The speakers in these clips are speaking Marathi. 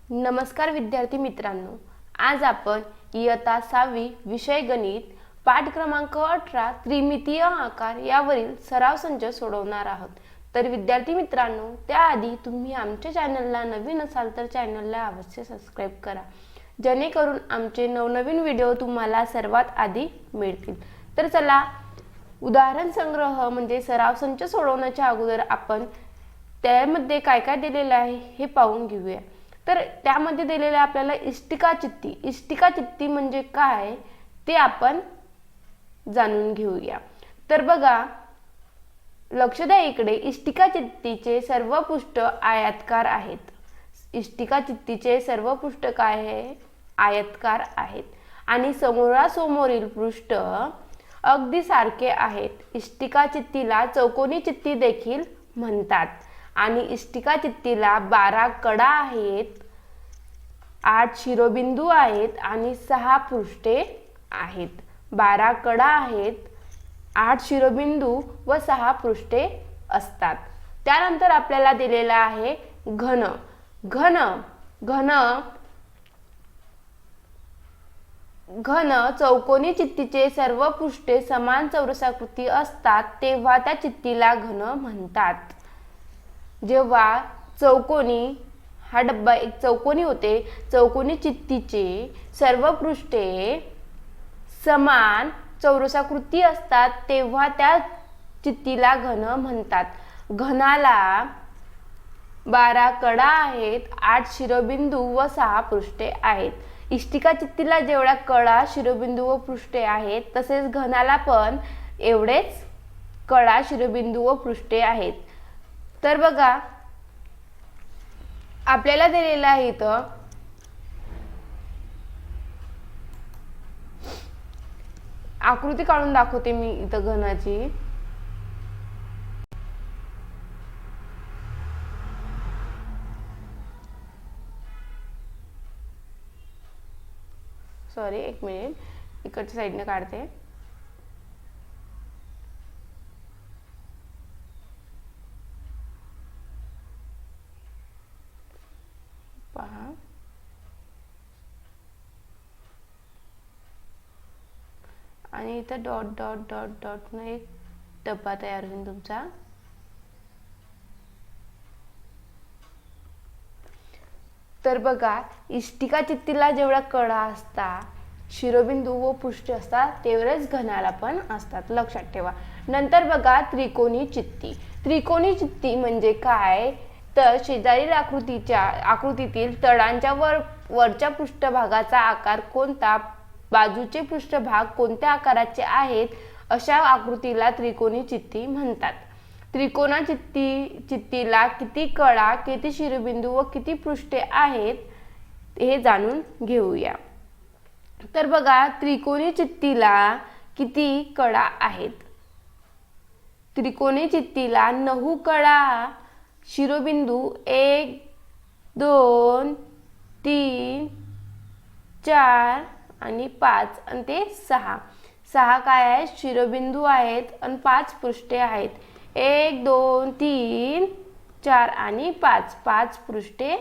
नमस्कार विद्यार्थी मित्रांनो, आज आपण इयत्ता 6वी विषय गणित पाठ क्रमांक 18 त्रिमितीय आकार यावरील सराव संच सोडवणार आहोत। तर विद्यार्थी मित्रांनो, त्याआधी तुम्ही आमच्या चॅनलला नवीन असाल तर चॅनलला अवश्य सबस्क्राइब करा, जेणेकरून आमचे नवनवीन व्हिडिओ तुम्हाला सर्वात आधी मिळतील। तर चला, उदाहरण संग्रह म्हणजे सराव संच सोडवण्याच्या अगोदर आपण त्यामध्ये काय काय दिलेले आहे हे पाहून घेऊया। तर त्यामध्ये दिलेले आपल्याला इष्टिका चित्ती म्हणजे काय ते आपण जाणून घेऊया। तर बघा, लक्ष द्या इकडे, इष्टिका चित्तीचे सर्व पृष्ठ आयताकार आहेत। इष्टिका चित्तीचे सर्व पृष्ठ काय आहे? आयताकार आहेत आणि समोरासमोरील पृष्ठ अगदी सारखे आहेत। इष्टिका चित्तीला चौकोनी चित्ती देखील म्हणतात आणि इष्टिका चित्तीला 12 कडा आहेत, 8 शिरोबिंदू आहेत आणि 6 पृष्ठे आहेत। 12 कडा आहेत, 8 शिरोबिंदू व 6 पृष्ठे असतात। त्यानंतर आपल्याला दिलेला आहे घन। चौकोनी चित्तीचे सर्व पृष्ठे समान चौरसाकृती असतात तेव्हा त्या चित्तीला घन म्हणतात। जेव्हा चौकोनी, हा डब्बा एक चौकोनी होते, चौकोनी चित्तीचे सर्व पृष्ठे समान चौरसाकृती असतात तेव्हा त्या चित्तीला घन म्हणतात। घनाला 12 कडा आहेत, 8 शिरोबिंदू व 6 पृष्ठे आहेत। इष्टिका चित्तीला जेवढ्या कडा, शिरोबिंदू व पृष्ठे आहेत तसेच घनाला पण एवढेच कडा, शिरोबिंदू व पृष्ठे आहेत। तर बघा, आपल्याला दिलेला आहे इथं आकृती काढून दाखवते मी इथं घनाची। सॉरी, एक मिनिट, इकडच्या साईडने काढते। पहा, आणि इथं डॉट डॉट डॉट डॉट ने एक डब्बा तयार होईल तुमचा। तर बघा, इष्टिका चित्तीला जेवढ्या कडा असतात, शिरोबिंदू व पृष्ठ असतात तेवढेच घनाला पण असतात, लक्षात ठेवा। नंतर बघा, त्रिकोणी चित्ती म्हणजे काय तर शेजारील आकृतीतील तळांच्या वरच्या पृष्ठभागाचा आकार कोणता, बाजूचे पृष्ठभाग कोणत्या आकाराचे आहेत अशा आकृतीला त्रिकोणी चित्ती म्हणतात। त्रिकोणा चित्तीला किती कडा, किती शिरोबिंदू व किती पृष्ठे आहेत हे जाणून घेऊया। तर बघा, त्रिकोणी चित्तीला किती कडा आहेत? त्रिकोणी चित्तीला 9 कडा, शिरोबिंदू 1 2 3 4 आणि 5 आणि ते 6 काय आहे? शिरोबिंदू आहेत आणि 5 पृष्ठे आहेत। 1 2 3 4 आणि 5 पृष्ठे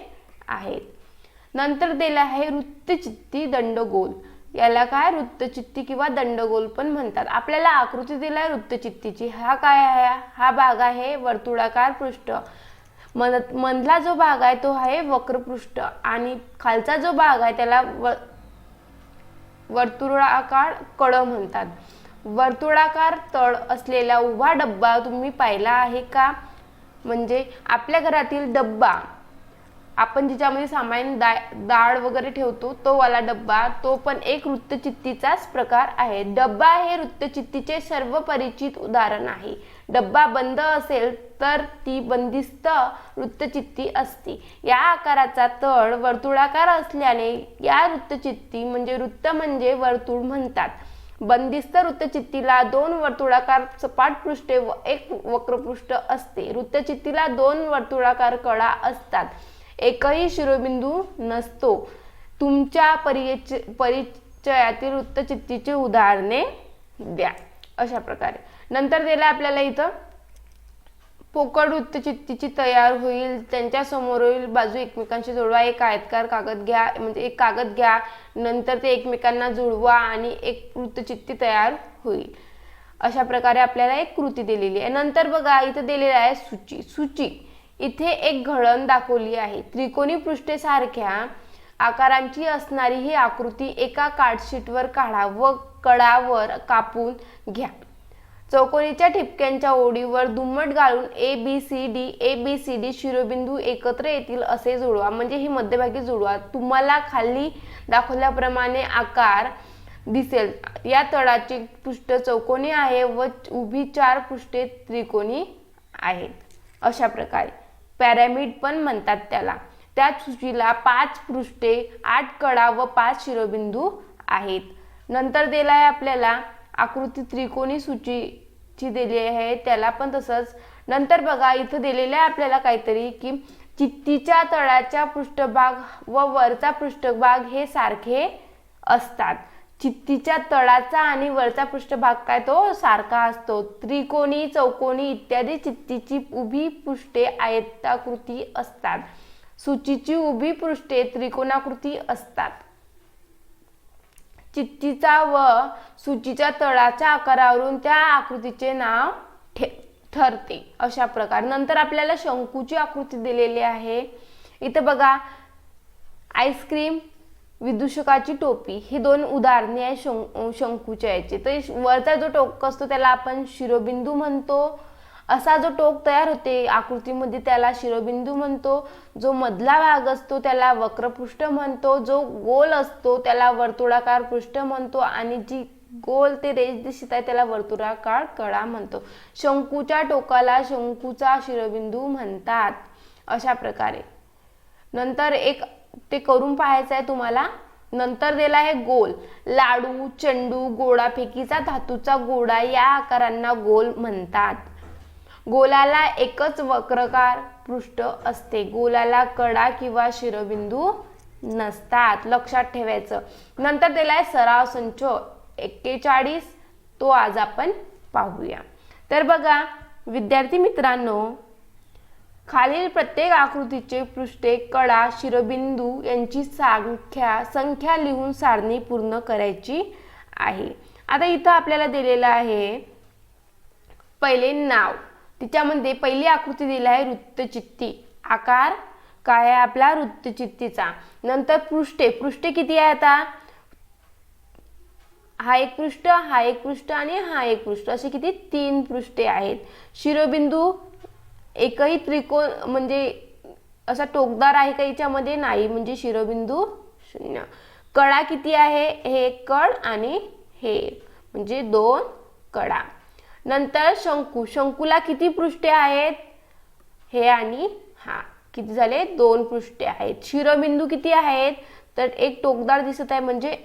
आहेत। नंतर दिला आहे वृत्तचित्ती दंडगोल। याला काय वृत्तचित्ती किंवा दंडगोल पण म्हणतात। आपल्याला आकृती दिलाय वृत्तचित्तीची। हा काय आहे? हा भाग आहे वर्तुळाकार पृष्ठ, मधला जो भाग आहे तो आहे वक्रपृष्ठ आणि खालचा जो भाग आहे त्याला वर्तुळाकार कड म्हणतात। वर्तुळाकार तळ असलेला उभा डब्बा तुम्ही पाहिला आहे का? म्हणजे आपल्या घरातील डब्बा, आपण ज्याच्यामध्ये सामान्य डाळ वगैरे ठेवतो तो वाला डब्बा, तो पण एक वृत्तचित्तीचाच प्रकार आहे। डब्बा हे वृत्तचित्तीचे सर्व परिचित उदाहरण आहे। डब्बा बंद असेल तर ती बंदिस्त वृत्तचित्ती असते। या आकाराचा तळ वर्तुळाकार असल्याने या वृत्तचित्ती वृत्त म्हणजे वर्तुळ म्हणतात। बंदिस्त वृत्तचित्तीला 2 वर्तुळाकार सपाट पृष्ठे व 1 वक्रपृष्ठ असते। वृत्तचित्तीला 2 वर्तुळाकार कडा असतात, एकही शिरोबिंदू नसतो। तुमच्या परिचयातील वृत्तचित्तीची उदाहरणे द्या, अशा प्रकारे। नंतर दिला आपल्याला इथं पोकळ वृत्तचित्तीची तयार होईल, त्यांच्या समोरील बाजू एकमेकांशी जोडवा, एक आयताकार कागद घ्या, म्हणजे एक कागद घ्या, नंतर ते एकमेकांना जुळवा आणि एक वृत्तचित्ती तयार होईल. अशा प्रकारे आपल्याला एक कृती दिलेली आहे. नंतर बघा इथे दिलेली आहे सूची. सूची इथे एक घळण दाखवली आहे. त्रिकोणी पृष्ठे सारख्या आकारांची असणारी ही आकृती एका कार्डशीटवर काढा व कडावर कापून घ्या. चौकोनीच्या ठिपक्यांच्या ओळीवर दुम्मट घालून ABCD शिरोबिंदू एकत्र येतील असे जुळवा. म्हणजे ही मध्यभागी जुळवा. तुम्हाला खाली दाखवल्याप्रमाणे आकार दिसेल. या तळाचे पृष्ठ चौकोनी आहे व उभी 4 पृष्ठे त्रिकोणी आहेत. अशा प्रकारे पिरॅमिड पण म्हणतात त्याला. त्या सूचीला 5 पृष्ठे, 8 कडा व 5 शिरोबिंदू आहेत. नंतर दिला आहे आपल्याला आकृती त्रिकोणी सूचीची दिली आहे, त्याला पण तसंच. नंतर बघा इथं दिलेलं आहे आपल्याला काहीतरी की चित्तीच्या तळाचा पृष्ठभाग व वरचा पृष्ठभाग हे सारखे असतात. चित्तीच्या तळाचा आणि वरचा पृष्ठभाग काय तो सारखा असतो. त्रिकोणी, चौकोनी इत्यादी चित्तीची उभी पृष्ठे आयताकृती असतात. सूचीची उभी पृष्ठे त्रिकोणाकृती असतात. चित्तीचा व सूचीच्या तळाच्या आकारावरून त्या आकृतीचे नाव ठरते. अशा प्रकारे. नंतर आपल्याला शंकूची आकृती दिलेली आहे. इथं बघा आईस्क्रीम, विदूषकाची टोपी ही 2 उदाहरणे आहे शंकूच्या याची. तर वरचा जो टोक असतो त्याला आपण शिरोबिंदू म्हणतो. असा जो टोक तयार होते आकृतीमध्ये त्याला शिरोबिंदू म्हणतो. जो मधला भाग असतो त्याला वक्रपृष्ठ म्हणतो. जो गोल असतो त्याला वर्तुळाकार पृष्ठ म्हणतो आणि जी गोल ते रेष दिसत आहे त्याला वर्तुळाकार कडा म्हणतो. शंकूच्या टोकाला शंकूचा शिरोबिंदू म्हणतात. अशा प्रकारे. नंतर एक ते करून पाहायचं आहे तुम्हाला. नंतर दिला आहे गोल. लाडू, चेंडू, गोळाफेकीचा धातूचा गोळा या आकारांना गोल म्हणतात. गोलाला एकच वक्राकार पृष्ठ असते. गोलाला कडा किंवा शिरोबिंदू नसतात. लक्षात ठेवायचं. नंतर दिला आहे सराव संच 41. तो आज आपण पाहूया. तर बघा विद्यार्थी मित्रांनो, खालील प्रत्येक आकृतीचे पृष्ठे, कडा, शिरोबिंदू यांची संख्या लिहून सारणी पूर्ण करायची आहे. आता इथं आपल्याला दिलेलं आहे पहिले नाव. तिच्यामध्ये पहिली आकृती दिली आहे वृत्तचित्ती. आकार काय आहे आपला वृत्तचित्तीचा. नंतर पृष्ठे. पृष्ठे किती आहे आता. हा एक पृष्ठ, हा एक पृष्ठ आणि हा एक पृष्ठ, असे किती 3 पृष्ठे आहेत. शिरोबिंदू एकही त्रिकोण म्हणजे असा टोकदार आहे का याच्यामध्ये नाही, म्हणजे शिरोबिंदू 0. कडा किती आहे. हे एक कड आणि हे म्हणजे 2 कडा. नंतर शंकू. शंकूला किती पृष्ठे आहेत. हे आणि हा किती झाले 2 पृष्ठे आहेत. शिरोबिंदू किती आहेत तर एक टोकदार दिसत आहे म्हणजे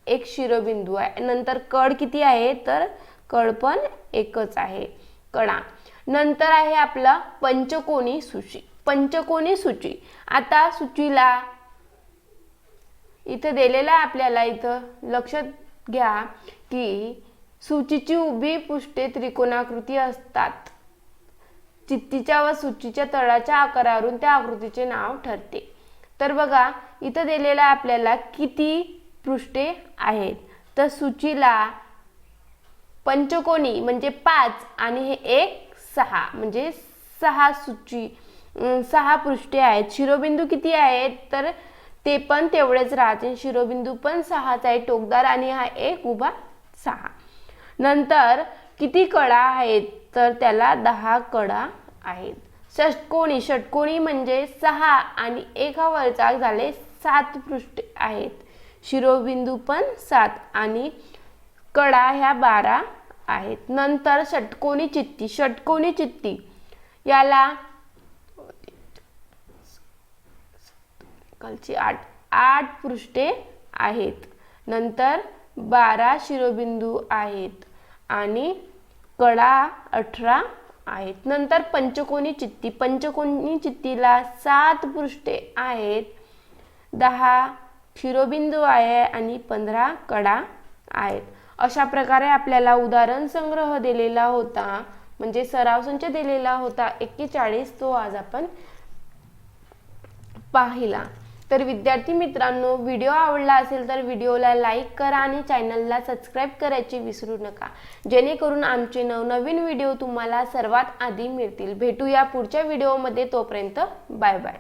एक शिरोबिंदू आहे. नंतर कड किती आहे तर कड पण एकच आहे कडा. नंतर आहे आपला पंचकोनी सूची. पंचकोनी सूची. आता सूचीला इथे दिलेला आपल्याला, इथं लक्षात घ्या की सूचीची उभी पृष्ठे त्रिकोणाकृती असतात. चित्तीच्या व सूचीच्या तळाच्या आकारावरून त्या आकृतीचे नाव ठरते. तर बघा इथं दिलेला आपल्याला किती पृष्ठे आहेत. तर सूचीला पंचकोनी म्हणजे 5 आणि हे एक 6 म्हणजे 6 पृष्ठे आहेत. शिरोबिंदू किती आहेत तर ते पण तेवढेच राहते. शिरोबिंदू पण 6च आहे टोकदार आणि हा एक उभा 6. नंतर किती कडा आहेत तर त्याला 10 कडा आहेत. षटकोनी. षटकोनी म्हणजे 6 आणि एका वरचा झाले 7 पृष्ठे आहेत. शिरोबिंदू पण 7 आणि कडा ह्या 12 आहेत. नंतर षटकोनी चित्ती. षटकोनी चित्ती याला 8 पृष्ठे आहेत. नंतर 12 शिरोबिंदू आहेत आणि कडा 18 आहेत. नंतर पंचकोनी चित्ती. पंचकोनी चित्तीला 7 पृष्ठे आहेत, 10 शिरोबिंदू आहे आणि 15 कडा आहेत. अशा प्रकारे आपल्याला उदाहरण संग्रह दिलेला होता. म्हणजे सराव संच दिलेला होता 41, तो आज आपण पाहिला। तर विद्यार्थी मित्रांनो, व्हिडिओ आवडला असेल तर व्हिडिओला लाईक करा आणि चॅनलला सबस्क्राईब करायचे विसरू नका, जेणेकरून आमचे नवनवीन व्हिडिओ तुम्हाला सर्वात आधी मिळतील। भेटूया पुढच्या व्हिडिओमध्ये, तोपर्यंत बाय बाय।